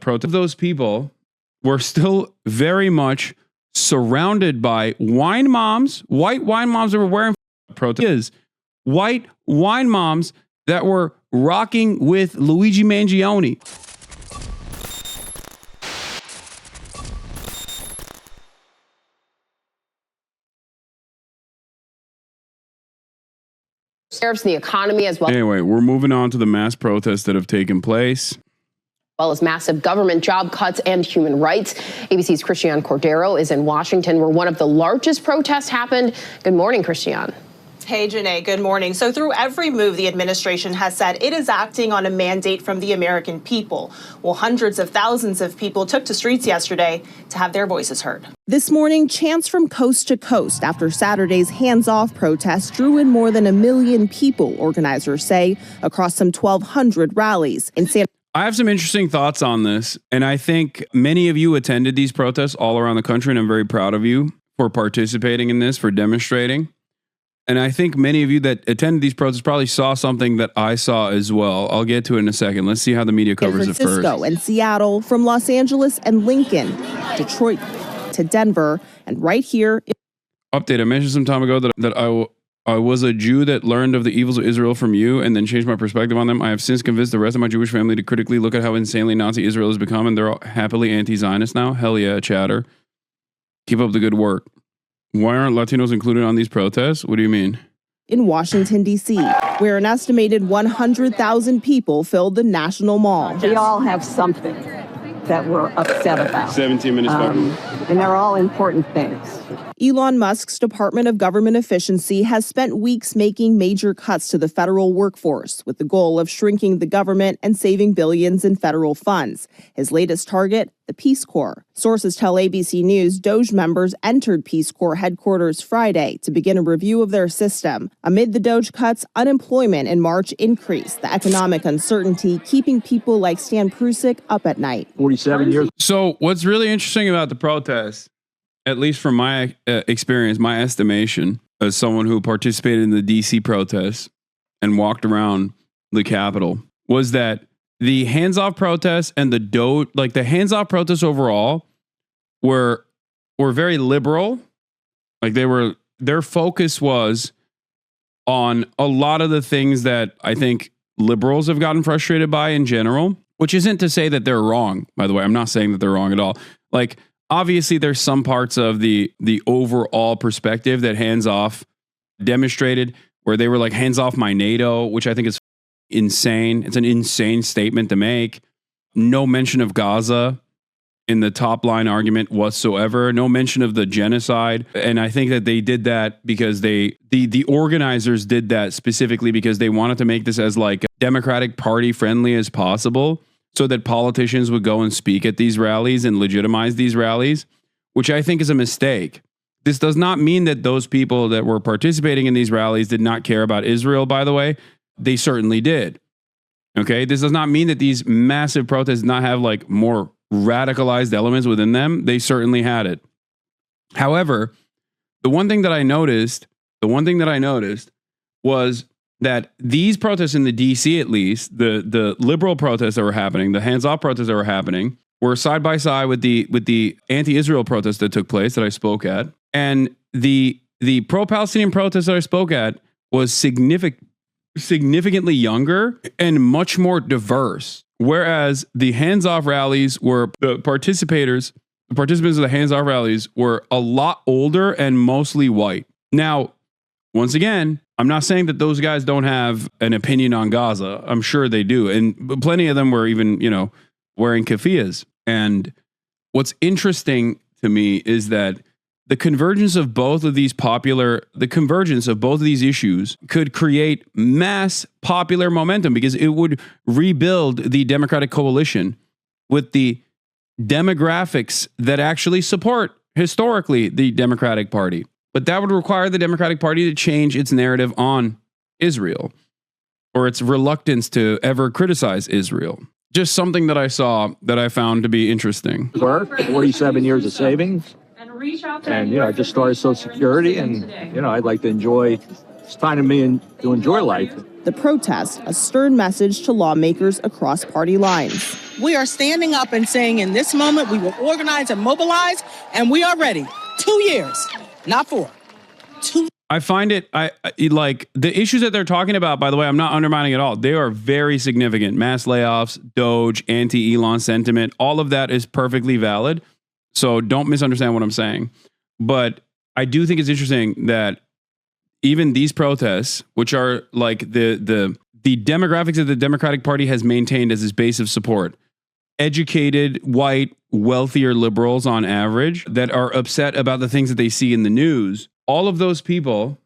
protest. Those people were still very much surrounded by wine moms, white wine moms that were wearing protest, white wine moms that were rocking with Luigi Mangione. Serves the economy as well. Anyway, we're moving on to the mass protests that have taken place. Well as massive government job cuts and human rights. ABC's Christian Cordero is in Washington, where one of the largest protests happened. Good morning, Christian. Hey, Janae, good morning. So through every move, the administration has said it is acting on a mandate from the American people. Well, hundreds of thousands of people took to streets yesterday to have their voices heard. This morning, chants from coast to coast after Saturday's hands-off protest drew in more than 1 million people, organizers say, across some 1,200 rallies. I have some interesting thoughts on this, and I think many of you attended these protests all around the country, and I'm very proud of you for participating in this, for demonstrating. And I think many of you that attended these protests probably saw something that I saw as well. I'll get to it in a second. Let's see how the media covers it first. Francisco and Seattle, from Los Angeles and Lincoln, Detroit to Denver, and right here. Update, I mentioned some time ago that I was a Jew that learned of the evils of Israel from you and then changed my perspective on them. I have since convinced the rest of my Jewish family to critically look at how insanely Nazi Israel has become, and they're all happily anti-Zionist now. Hell yeah, chatter. Keep up the good work. Why aren't Latinos included on these protests? What do you mean? In Washington, D.C., where an estimated 100,000 people filled the National Mall. We all have something that we're upset about. 17 minutes back. And they're all important things. Elon Musk's Department of Government Efficiency has spent weeks making major cuts to the federal workforce with the goal of shrinking the government and saving billions in federal funds. His latest target, the Peace Corps. Sources tell ABC News Doge members entered Peace Corps headquarters Friday to begin a review of their system. Amid the Doge cuts, unemployment in March increased, the economic uncertainty keeping people like Stan Prusik up at night. 47 years. So what's really interesting about the protests, at least from my experience, my estimation, as someone who participated in the DC protests and walked around the Capitol, was that the hands-off protests and the hands-off protests overall were very liberal. Like their focus was on a lot of the things that I think liberals have gotten frustrated by in general, which isn't to say that they're wrong, by the way. I'm not saying that they're wrong at all. Like, obviously, there's some parts of the overall perspective that hands-off demonstrated, where they were like, hands off my NATO, which I think is insane. It's an insane statement to make. No mention of Gaza in the top line argument whatsoever. No mention of the genocide. And I think that they did that because the organizers did that specifically because they wanted to make this as like Democratic Party friendly as possible, so that politicians would go and speak at these rallies and legitimize these rallies, which I think is a mistake. This does not mean that those people that were participating in these rallies did not care about Israel, by the way. They certainly did. Okay? This does not mean that these massive protests did not have like more radicalized elements within them. They certainly had it. However, the one thing that I noticed was that these protests in the DC, at least, the liberal protests that were happening, the hands-off protests that were happening, were side by side with the anti-Israel protests that took place that I spoke at. And the pro-Palestinian protest that I spoke at was significantly younger and much more diverse. Whereas the hands-off rallies were, the participants of the hands-off rallies were a lot older and mostly white. Now, once again, I'm not saying that those guys don't have an opinion on Gaza. I'm sure they do. And plenty of them were even, wearing keffiyehs. And what's interesting to me is that the convergence of both of these issues could create mass popular momentum, because it would rebuild the Democratic coalition with the demographics that actually support historically the Democratic Party. But that would require the Democratic Party to change its narrative on Israel, or its reluctance to ever criticize Israel. Just something that I saw that I found to be interesting. 47 years of savings. And, I just started Social Security, and, I'd like to enjoy, it's time to me to enjoy life. The protest, a stern message to lawmakers across party lines. We are standing up and saying in this moment we will organize and mobilize, and we are ready. 2 years, not 4. 2. I find it, I like the issues that they're talking about, by the way, I'm not undermining at all. They are very significant. Mass layoffs, Doge, anti-Elon sentiment, all of that is perfectly valid. So don't misunderstand what I'm saying. But I do think it's interesting that even these protests, which are like the demographics that the Democratic Party has maintained as its base of support, educated, white, wealthier liberals on average that are upset about the things that they see in the news, all of those people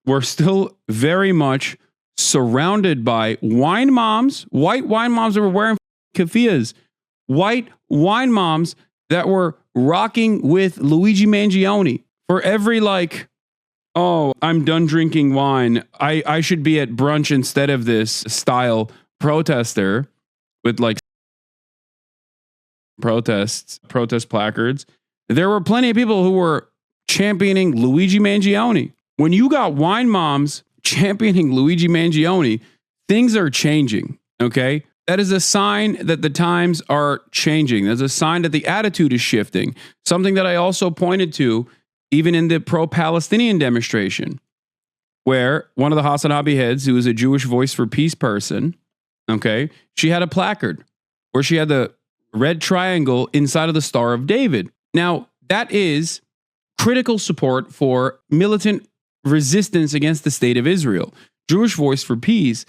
were still very much surrounded by wine moms, white wine moms that were wearing keffiyehs, white wine moms that were rocking with Luigi Mangione. For every like, oh, I'm done drinking wine, I should be at brunch instead of this style protester with like protest placards. There were plenty of people who were championing Luigi Mangione. When you got wine moms championing Luigi Mangione, things are changing, okay? That is a sign that the times are changing. That's a sign that the attitude is shifting. Something that I also pointed to even in the pro-Palestinian demonstration, where one of the HasanAbi's heads, who is a Jewish Voice for Peace person, okay, she had a placard where she had the red triangle inside of the Star of David. Now, that is critical support for militant resistance against the state of Israel. Jewish Voice for Peace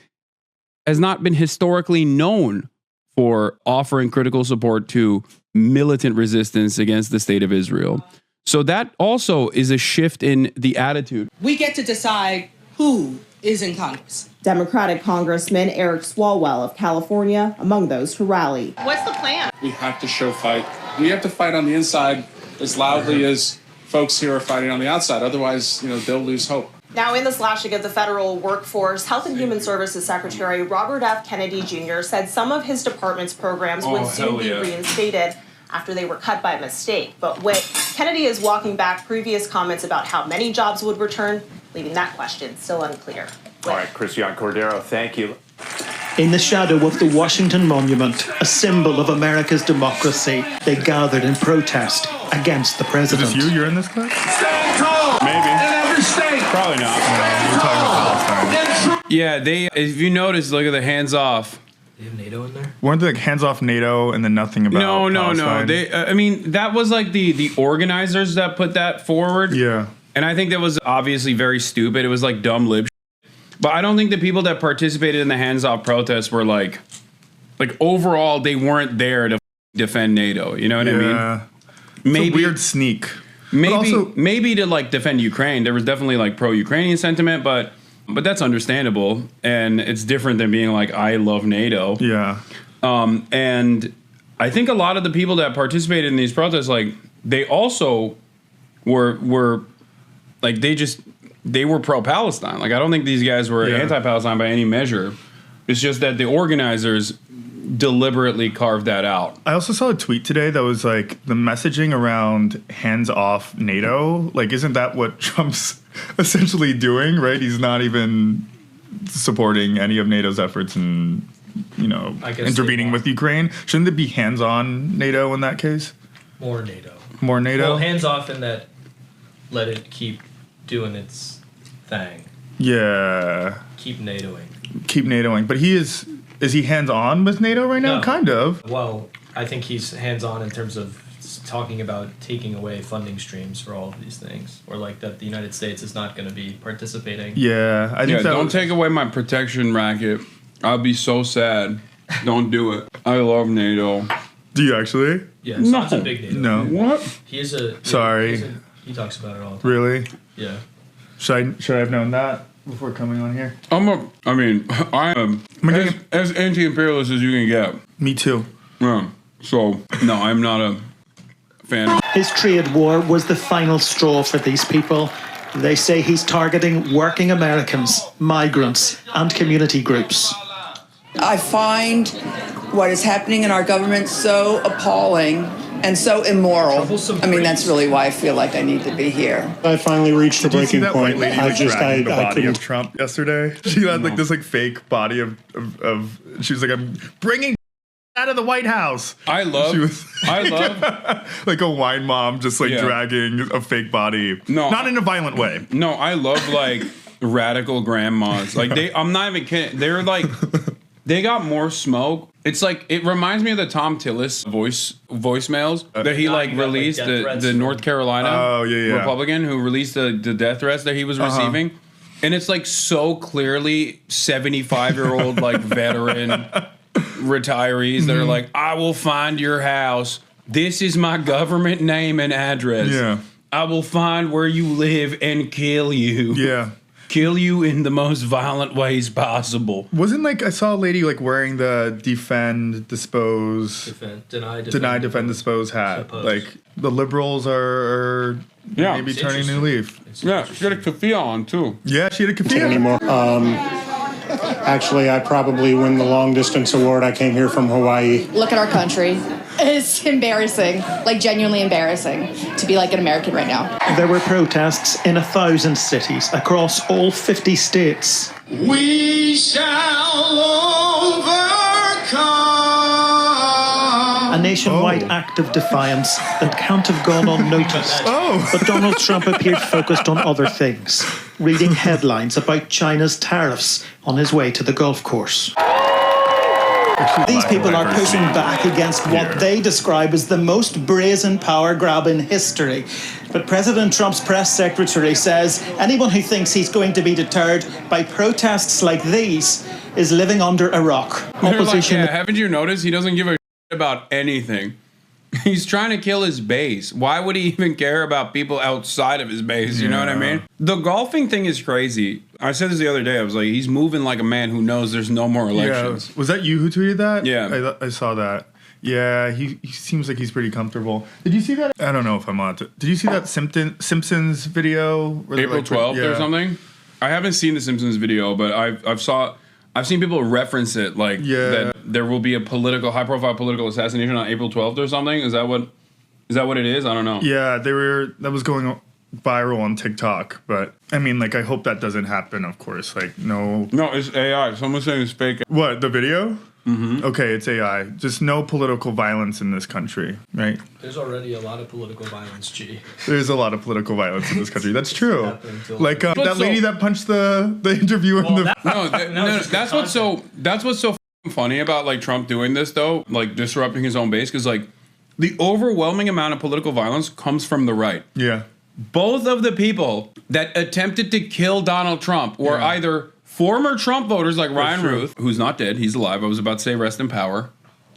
has not been historically known for offering critical support to militant resistance against the state of Israel. So that also is a shift in the attitude. We get to decide who is in Congress. Democratic Congressman Eric Swalwell of California among those who rallied. What's the plan? We have to show fight. We have to fight on the inside as loudly as folks here are fighting on the outside. Otherwise, they'll lose hope. Now, in the slashing of the federal workforce, Health and Human Services Secretary Robert F. Kennedy Jr. said some of his department's programs would soon be reinstated after they were cut by mistake. But Kennedy is walking back previous comments about how many jobs would return, leaving that question still unclear. All right, Christian Cordero, thank you. In the shadow of the Washington Monument, a symbol of America's democracy, they gathered in protest against the president. Is this you? You're in this clip? Stand tall! Maybe. In every state! Probably not. No, we're talking about Palestine. Yeah, if you notice, look at the hands off. They have NATO in there? Weren't they like hands off NATO and then nothing about Palestine? They, I mean, that was like the organizers that put that forward. Yeah. And I think that was obviously very stupid. It was like dumb lib shit. But I don't think the people that participated in the hands off protests were like overall, they weren't there to defend NATO. You know what I mean? Maybe. It's a weird sneak. Maybe to like defend Ukraine. There was definitely like pro-Ukrainian sentiment, but that's understandable, and it's different than being like, I love NATO. Yeah. And I think a lot of the people that participated in these protests, like, they also were like, they were pro-Palestine. Like, I don't think these guys were anti-Palestine by any measure. It's just that the organizers deliberately carved that out. I also saw a tweet today that was like the messaging around hands off NATO. Like, isn't that what Trump's essentially doing, right? He's not even supporting any of NATO's efforts in, intervening with Ukraine. Shouldn't it be hands on NATO in that case? More NATO. More NATO? Well, hands off in that let it keep doing its thing. Yeah. Keep NATOing. Keep NATOing. But is he hands on with NATO right now? No. Kind of. Well, I think he's hands on in terms of talking about taking away funding streams for all of these things, or like that the United States is not going to be participating. Yeah, I think don't take away my protection racket. I'll be so sad. Don't do it. I love NATO. Do you actually? Yeah, Hasan's a big NATO. No. What? He is a. Sorry. He talks about it all the time. Really? Yeah. Should I have known that before coming on here? I am as anti-imperialist as you can get. Me too. Yeah. So, no, I'm not a fan. His trade war was the final straw for these people. They say he's targeting working Americans, migrants, and community groups. I find what is happening in our government so appalling and so immoral. I mean, that's really why I feel like I need to be here. I finally reached the breaking White point. lady I dragging the body couldn't. of Trump yesterday. She had like this like fake body of she was like, I'm bringing out of the White House. I love like a wine mom just like dragging a fake body. No, not in a violent way. No, I love like radical grandmas. Like I'm not even kidding. They're like, they got more smoke. It's like, it reminds me of the Tom Tillis voicemails that he like released, the North Carolina Republican who released the death threats that he was receiving. And it's like so clearly 75-year-old like veteran retirees that are like, I will find your house. This is my government name and address. Yeah. I will find where you live and kill you. Yeah. Kill you in the most violent ways possible. Wasn't like, I saw a lady like wearing the deny, defend, dispose hat. Suppose. Like the liberals are maybe turning a new leaf. Yeah, she had a keffiyeh on too. Yeah, she had a keffiyeh. Anymore. Actually, I probably win the long distance award. I came here from Hawaii. Look at our country. It's embarrassing, like genuinely embarrassing to be like an American right now. There were protests in 1,000 cities across all 50 states. We shall overcome. A nationwide act of defiance that can't have gone unnoticed. But Donald Trump appeared focused on other things, reading headlines about China's tariffs on his way to the golf course. These people are pushing back against what they describe as the most brazen power grab in history. But President Trump's press secretary says anyone who thinks he's going to be deterred by protests like these is living under a rock. Opposition. Like, haven't you noticed he doesn't give a shit about anything? He's trying to kill his base. Why would he even care about people outside of his base? You know what I mean? The golfing thing is crazy. I said this the other day. I was like, he's moving like a man who knows there's no more elections. Yeah. Was that you who tweeted that? Yeah. I saw that. Yeah, he seems like he's pretty comfortable. Did you see that? I don't know if I'm on to. Did you see that Simpsons video? Where April 12th or something? I haven't seen the Simpsons video, but I've seen people reference it, like that there will be a high-profile political assassination on April 12th or something. Is that what it is? I don't know. Yeah, that was going viral on TikTok, but I mean, like, I hope that doesn't happen. Of course, like, no, it's AI. Someone's saying it's fake. What, the video? Mm-hmm. Okay, it's AI. Just no political violence in this country, right? There's already a lot of political violence, G. There's a lot of political violence in this country. That's true. Like that lady that punched the interviewer in the... That's what's so funny about like Trump doing this though, like disrupting his own base, because like the overwhelming amount of political violence comes from the right. Yeah. Both of the people that attempted to kill Donald Trump were either former Trump voters like Ryan Ruth, who's not dead, he's alive. I was about to say rest in power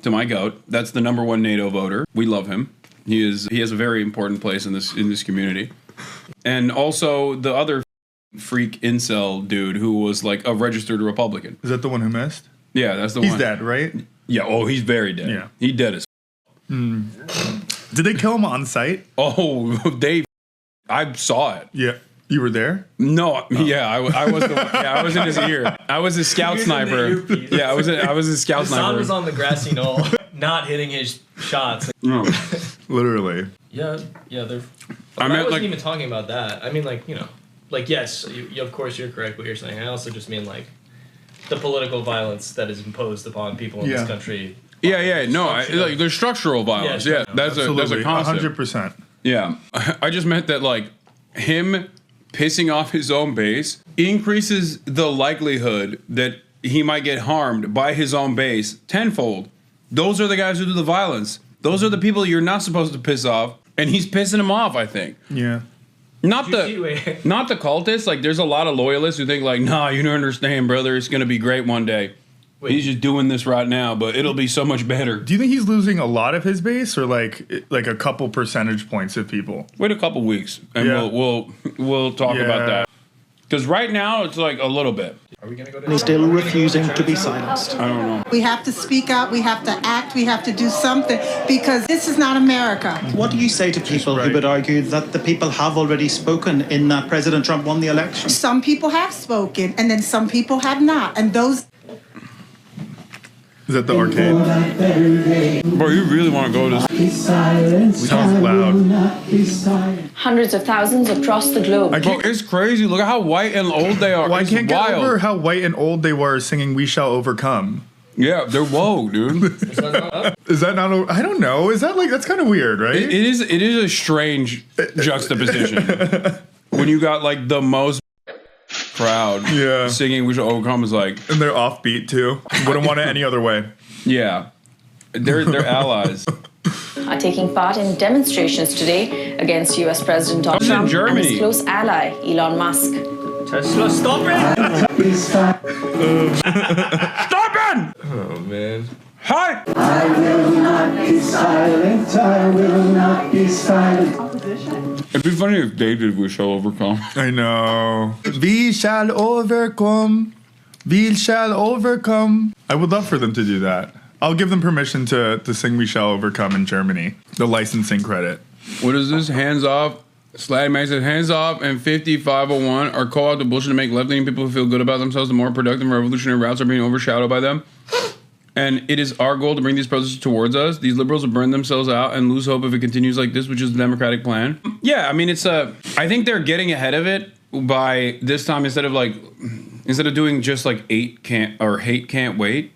to my goat. That's the #1 NATO voter. We love him. He has a very important place in this community. And also the other freak incel dude who was like a registered Republican. Is that the one who missed? Yeah, that's the one. He's dead, right? Yeah, he's very dead. Yeah. He dead as Did they kill him on site? Oh, I saw it. Yeah. You were there? No, yeah, I was the one. Yeah, I was in his ear. I was a scout sniper. Yeah, I was a scout sniper. Hasan was on the grassy knoll, not hitting his shots. No. Literally. Yeah, they're... I wasn't even talking about that. I mean, like, you know, like, yes, you, of course you're correct what you're saying. I also just mean, like, the political violence that is imposed upon people in this country. Yeah, no, like, there's structural violence. Yeah, that's a concept. 100%. Yeah, I just meant that, like, him pissing off his own base increases the likelihood that he might get harmed by his own base tenfold. Those are the guys who do the violence. Those are the people you're not supposed to piss off, and he's pissing them off, I think. Yeah. Not the cultists. Like, there's a lot of loyalists who think, like, nah, you don't understand, brother. It's going to be great one day. He's just doing this right now, but it'll be so much better. Do you think he's losing a lot of his base, or like a couple percentage points of people? Wait a couple weeks, and we'll talk about that. Because right now it's like a little bit. Are we gonna go to? He's still refusing to be silenced. I don't know. We have to speak out. We have to act. We have to do something, because this is not America. What do you say to people who would argue that the people have already spoken in that President Trump won the election? Some people have spoken, and then some people have not, and those. Is that the arcade? Bro, you really want to go to this? Sounds loud. Hundreds of thousands across the globe. Bro, it's crazy. Look at how white and old they are. Well, I It's can't get wild. over how white and old they were singing "We Shall Overcome." Yeah, they're woke, dude. Is that not? I don't know. Is that like that's kind of weird, right? It is a strange juxtaposition when you got like the most crowd singing "We Shall Overcome" is like, and they're offbeat too. Wouldn't want it any other way. Yeah, they're allies. Are taking part in demonstrations today against U.S. President Donald Trump and his close ally, Elon Musk. Tesla, stop it! Stop it! Oh, man. Hi! I will not be silent. I will not be silent. It'd be funny if they did "We Shall Overcome." I know. We shall overcome. We shall overcome. I would love for them to do that. I'll give them permission to sing "We Shall Overcome" in Germany. The licensing credit. What is this? Hands off. Slag Man says, hands off and 5501 are called to bullshit to make left-leaning people feel good about themselves. The more productive revolutionary routes are being overshadowed by them. And it is our goal to bring these processes towards us. These liberals will burn themselves out and lose hope if it continues like this, which is the Democratic plan. Yeah, I mean, I think they're getting ahead of it by this time instead of doing just like hate can't wait,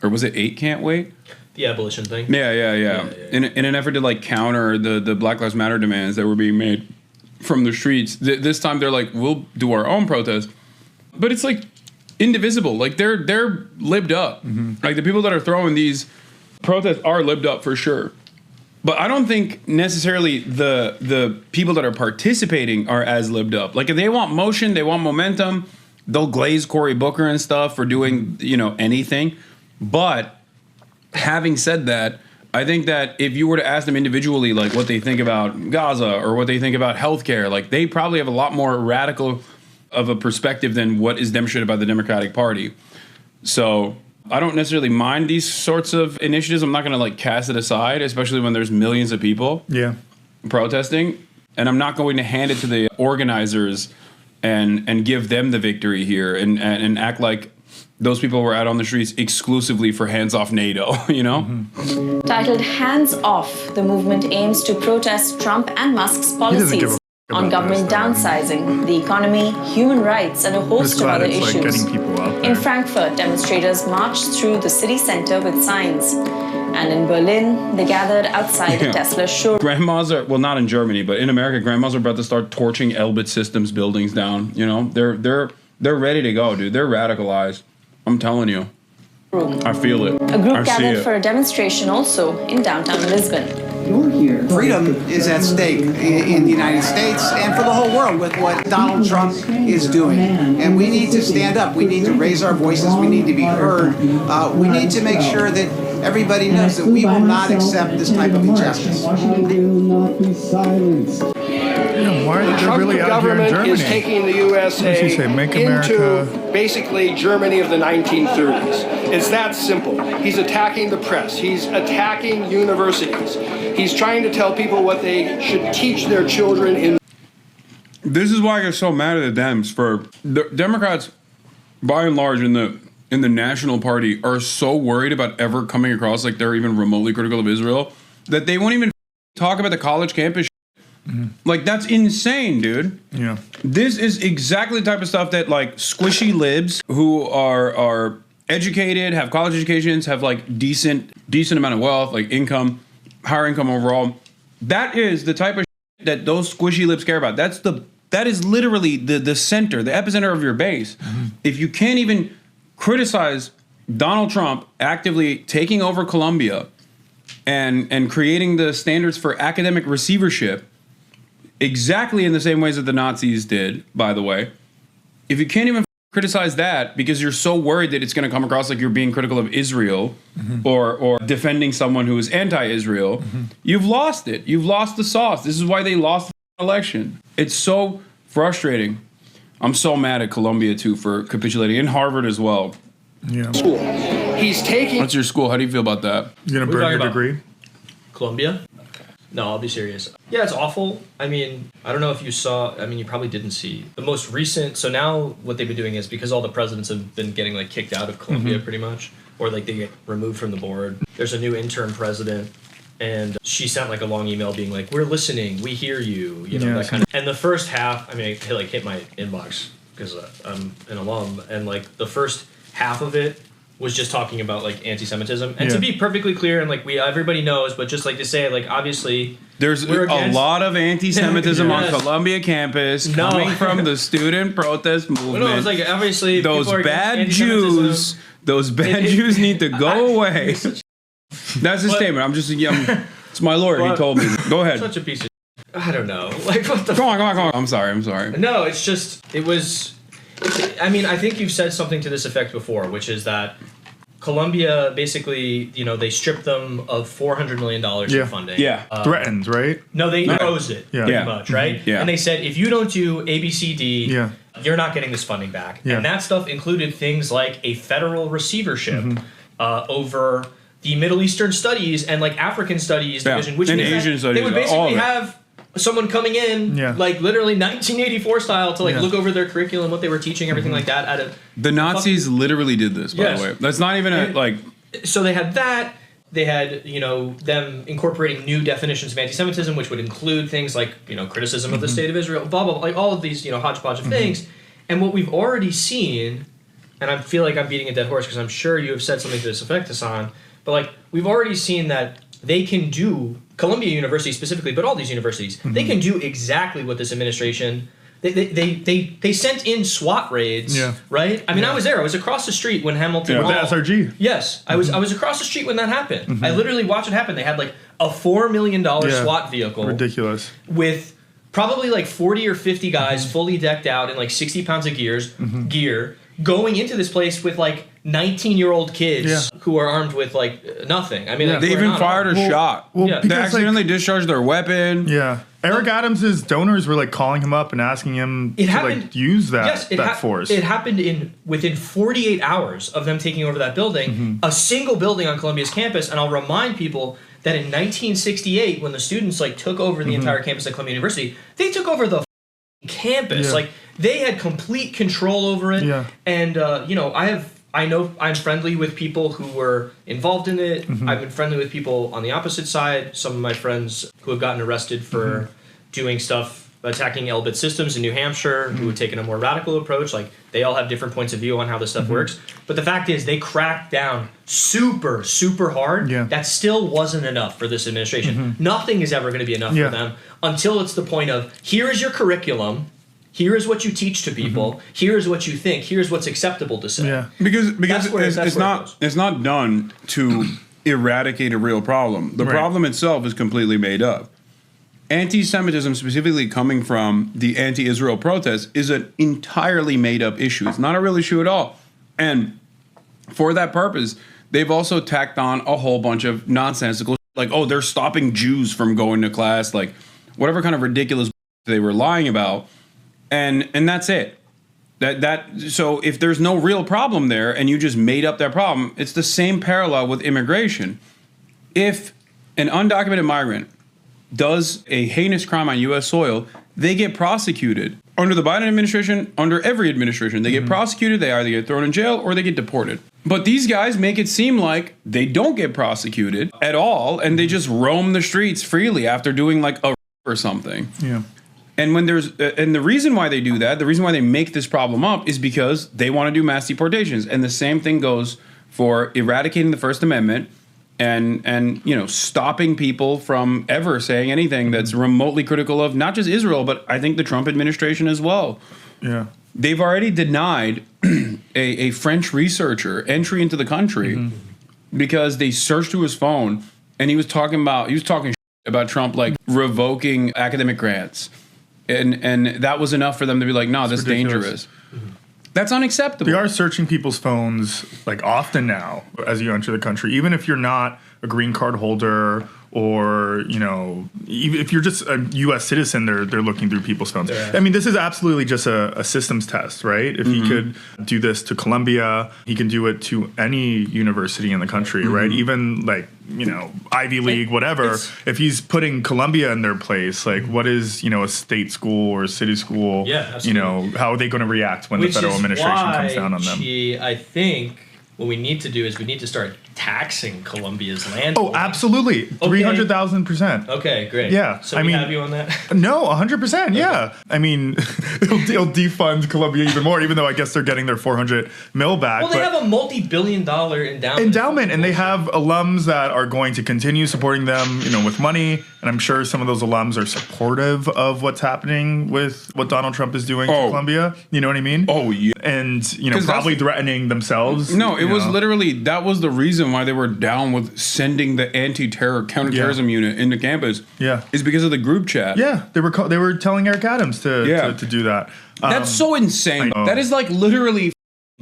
or was it 8 can't wait? The abolition thing. Yeah. In an effort to like counter the Black Lives Matter demands that were being made from the streets, this time they're like, we'll do our own protest. But it's like indivisible. Like they're libbed up. Mm-hmm. Like the people that are throwing these protests are libbed up for sure. But I don't think necessarily the people that are participating are as libbed up. Like if they want motion, they want momentum, they'll glaze Cory Booker and stuff for doing, anything. But having said that, I think that if you were to ask them individually, like what they think about Gaza or what they think about healthcare, like they probably have a lot more radical of a perspective than what is demonstrated by the Democratic Party. So I don't necessarily mind these sorts of initiatives. I'm not going to like cast it aside, especially when there's millions of people protesting. And I'm not going to hand it to the organizers and give them the victory here and act like those people were out on the streets exclusively for hands off NATO, Mm-hmm. Titled Hands Off, the movement aims to protest Trump and Musk's policies on government downsizing, the economy, human rights, and a host of other issues. In Frankfurt, demonstrators marched through the city center with signs. And in Berlin, they gathered outside the Tesla showroom. Grandmas are, well, not in Germany, but in America, grandmas are about to start torching Elbit Systems buildings down. They're ready to go, dude. They're radicalized. I'm telling you. I feel it. A group gathered for a demonstration also in downtown Lisbon. Freedom is at stake in the United States and for the whole world with what Donald Trump is doing. And we need to stand up. We need to raise our voices. We need to be heard. We need to make sure that everybody knows that we will not accept this type of injustice. Why are they really out here in Germany? Is taking the USA into basically Germany of the 1930s. It's that simple. He's attacking the press. He's attacking universities. He's trying to tell people what they should teach their children in. This is why I get so mad at the Dems. For the Democrats, by and large, in the National Party, are so worried about ever coming across like they're even remotely critical of Israel that they won't even talk about the college campus. Mm-hmm. Like, that's insane, dude. Yeah. This is exactly the type of stuff that, like, squishy libs who are educated, have college educations, have, like, decent amount of wealth, like, income, higher income overall. That is the type of that those squishy libs care about. That is literally the center, the epicenter of your base. Mm-hmm. If you can't even criticize Donald Trump actively taking over Columbia and creating the standards for academic receivership, exactly in the same ways that the Nazis did, by the way. If you can't even criticize that because you're so worried that it's going to come across like you're being critical of Israel or defending someone who is anti-Israel, you've lost it. You've lost the sauce. This is why they lost the election. It's so frustrating. I'm so mad at Columbia, too, for capitulating, and Harvard as well. Yeah. School. He's taking... What's your school? How do you feel about that? You going to burn your degree? Columbia? No, I'll be serious. Yeah, it's awful. I mean, I don't know if you saw, you probably didn't see the most recent. So now what they've been doing is because all the presidents have been getting like kicked out of Columbia pretty much. or like they get removed from the board. There's a new intern president, and she sent like a long email being like, "We're listening, we hear you," you know, that kind of. And the first half, I mean, it hit my inbox because I'm an alum, and like the first half of it was just talking about like anti-Semitism. And to be perfectly clear, and like everybody knows, but just like to say, like obviously there's a lot of anti-Semitism on Columbia campus coming from the student protest movement. No, it's like obviously those bad Jews. Those bad Jews need to go away. That's his statement. I'm just it's my lawyer. He told me. Go ahead. Such a piece of. I don't know. Like what the. Come on. I'm sorry. No, it's just it was. I mean, I think you've said something to this effect before, which is that Columbia basically, they stripped them of $400 million in funding. Yeah, threatened, right? No, they imposed it pretty much, right? Yeah. And they said, if you don't do A, B, C, D, you're not getting this funding back. Yeah. And that stuff included things like a federal receivership over the Middle Eastern studies and like African studies division, which means Asian studies, they would basically have someone coming in, like literally 1984 style, to like look over their curriculum, what they were teaching, everything like that. The Nazis literally did this, by the way. That's not even So they had that. They had, them incorporating new definitions of anti-Semitism, which would include things like, criticism of the state of Israel, blah, blah, blah, like all of these, hodgepodge of things. And what we've already seen, and I feel like I'm beating a dead horse because I'm sure you have said something to this effect, Hasan, but like we've already seen that they can do, Columbia University specifically, but all these universities, they can do exactly what this administration, they sent in SWAT raids, right? I mean, I was there. I was across the street when Hamilton Hall. With the SRG. Yes, I was across the street when that happened. I literally watched it happen. They had like a $4 million SWAT vehicle. Ridiculous. With probably like 40 or 50 guys fully decked out in like 60 pounds of gear, going into this place with like 19-year-old kids who are armed with like nothing. I mean, like, they even fired a shot. Well, they accidentally discharged their weapon. Yeah. Eric Adams's donors were like calling him up and asking him to like use that force. It happened within 48 hours of them taking over that building, a single building on Columbia's campus. And I'll remind people that in 1968, when the students like took over the entire campus at Columbia University, they took over the campus. Yeah. Like they had complete control over it. Yeah. And I know I'm friendly with people who were involved in it. I've been friendly with people on the opposite side. Some of my friends who have gotten arrested for doing stuff, attacking Elbit Systems in New Hampshire, who have taken a more radical approach. Like, they all have different points of view on how this stuff works. But the fact is, they cracked down super, super hard. Yeah. That still wasn't enough for this administration. Nothing is ever going to be enough for them until it's the point of, here is your curriculum. Here is what you teach to people. Here is what you think. Here's what's acceptable to say. Yeah, because it's not done to eradicate a real problem. The problem itself is completely made up. Anti-Semitism, specifically coming from the anti-Israel protests, is an entirely made up issue. It's not a real issue at all. And for that purpose, they've also tacked on a whole bunch of nonsensical, like, oh, they're stopping Jews from going to class, like whatever kind of ridiculous they were lying about. And that's it. So if there's no real problem there and you just made up that problem, it's the same parallel with immigration. If an undocumented migrant does a heinous crime on U.S. soil, they get prosecuted. Under the Biden administration, under every administration, they get prosecuted, they either get thrown in jail or they get deported. But these guys make it seem like they don't get prosecuted at all and they just roam the streets freely after doing like a or something. Yeah. And when and the reason why they do that, the reason why they make this problem up is because they want to do mass deportations. And the same thing goes for eradicating the First Amendment and stopping people from ever saying anything that's remotely critical of not just Israel, but I think the Trump administration as well. Yeah. They've already denied a French researcher entry into the country because they searched through his phone and he was talking about Trump like revoking academic grants. And that was enough for them to be like, no, that's dangerous. That's unacceptable. They are searching people's phones like often now as you enter the country, even if you're not a green card holder or, even if you're just a U.S. citizen, they're looking through people's phones. Yeah. I mean, this is absolutely just a systems test, right? If he could do this to Columbia, he can do it to any university in the country, right? Even like, Ivy League, whatever. If he's putting Columbia in their place, like what is, a state school or a city school, absolutely. How are they going to react when the federal administration comes down on them? I think what we need to do is we need to start taxing Colombia's land. Oh, absolutely. 300,000%. Okay, great. Yeah. So we have you on that? No, 100%. Yeah. I mean, it'll defund Colombia even more, even though I guess they're getting their 400 mil back. Well, they have a multi-billion-dollar endowment. And they have alums that are going to continue supporting them, with money. And I'm sure some of those alums are supportive of what's happening with what Donald Trump is doing to Colombia. You know what I mean? Oh, yeah. And, probably threatening themselves. No, it was literally, that was the reason why they were down with sending the counterterrorism unit into campus. Yeah. Is because of the group chat. Yeah. They were telling Eric Adams to do that. That's so insane. That is like literally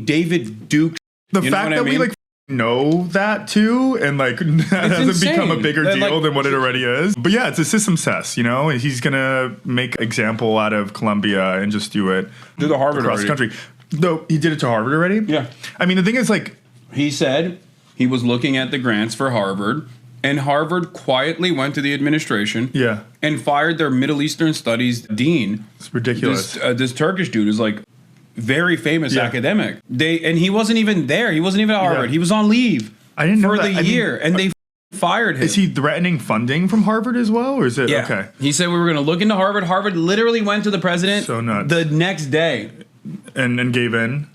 David Duke. The fact that we know that too, and that hasn't become a bigger deal than what it already is. But yeah, it's a system cess, He's gonna make an example out of Colombia and just do it to the Harvard across the country. Though he did it to Harvard already? Yeah. I mean, the thing is, he said he was looking at the grants for Harvard, and Harvard quietly went to the administration and fired their Middle Eastern Studies dean. It's ridiculous. This Turkish dude is very famous academic. And he wasn't even there. He wasn't even at Harvard. He was on leave for the year, and they fired him. Is he threatening funding from Harvard as well, or is it okay? He said we were going to look into Harvard. Harvard literally went to the president the next day and gave in.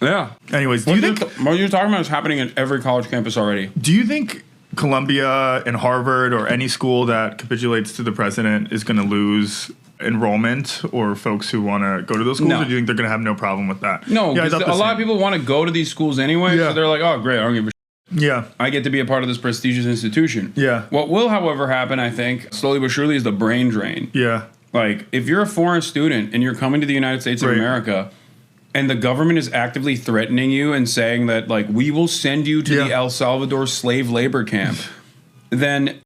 Yeah. Anyways, do you think what you're talking about is happening at every college campus already? Do you think Columbia and Harvard or any school that capitulates to the president is going to lose enrollment or folks who want to go to those schools? No. Or do you think they're going to have no problem with that? No, because a lot of people want to go to these schools anyway. So they're like, oh, great, I don't give a shit. Yeah. I get to be a part of this prestigious institution. Yeah. What will, however, happen, I think, slowly but surely, is the brain drain. Yeah. If you're a foreign student and you're coming to the United States of America, and the government is actively threatening you and saying that, we will send you to the El Salvador slave labor camp, then,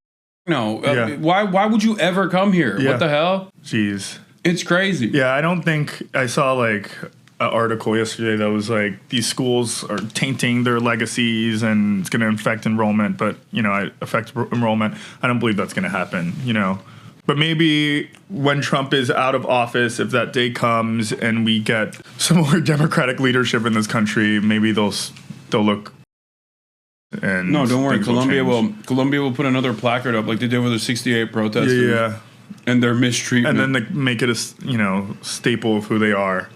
why would you ever come here? Yeah. What the hell? Jeez. It's crazy. Yeah, I don't think I saw, an article yesterday that was these schools are tainting their legacies and it's going to affect enrollment, but, affect enrollment. I don't believe that's going to happen, But maybe when Trump is out of office, if that day comes and we get some more democratic leadership in this country, maybe they'll look. And no, don't worry. Colombia will put another placard up like they did with the '68 protesters. Yeah. And their mistreatment, and then make it a staple of who they are.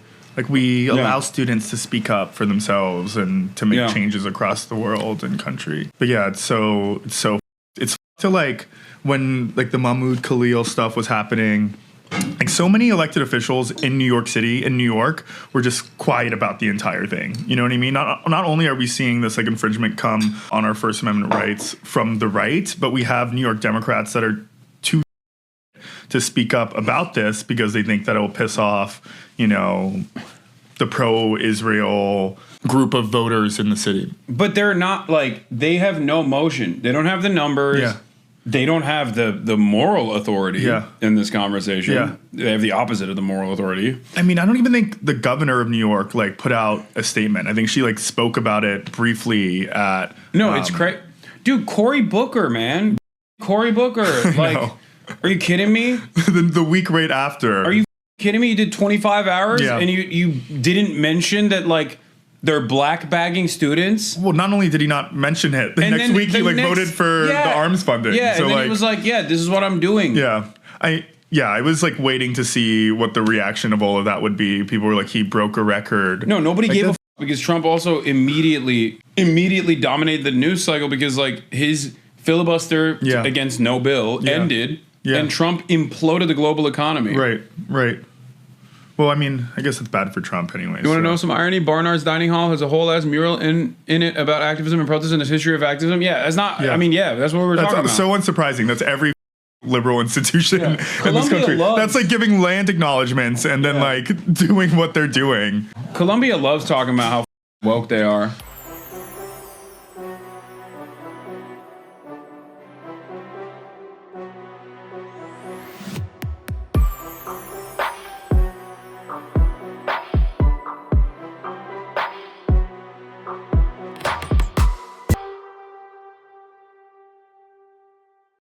We allow students to speak up for themselves and to make changes across the world and country. But yeah, it's to when the Mahmoud Khalil stuff was happening, so many elected officials in New York City, in New York, were just quiet about the entire thing. You know what I mean? Not only are we seeing this infringement come on our First Amendment rights from the right, but we have New York Democrats that are too to speak up about this because they think that it will piss off, the pro-Israel group of voters in the city. But they're not they have no motion. They don't have the numbers. Yeah. They don't have the moral authority in this conversation. Yeah. They have the opposite of the moral authority. I mean, I don't even think the governor of New York put out a statement. I think she spoke about it briefly at it's crazy. Dude, Cory Booker, man. Cory Booker. Are you kidding me? the week right after. Are you kidding me? You did 25 hours and you didn't mention that they're black bagging students. Well, not only did he not mention it, the next week he voted for the arms funding. Yeah, so and then he was this is what I'm doing. Yeah. I was waiting to see what the reaction of all of that would be. People were he broke a record. No, nobody gave a f because Trump also immediately dominated the news cycle because his filibuster against no bill ended and Trump imploded the global economy. Right. Well, I mean, I guess it's bad for Trump anyway. You want to know some irony? Barnard's Dining Hall has a whole ass mural in it about activism and protest and the history of activism. Yeah, that's not. I mean, that's what we're talking about. So unsurprising. That's every liberal institution in this country. That's giving land acknowledgments and then doing what they're doing. Colombia loves talking about how woke they are.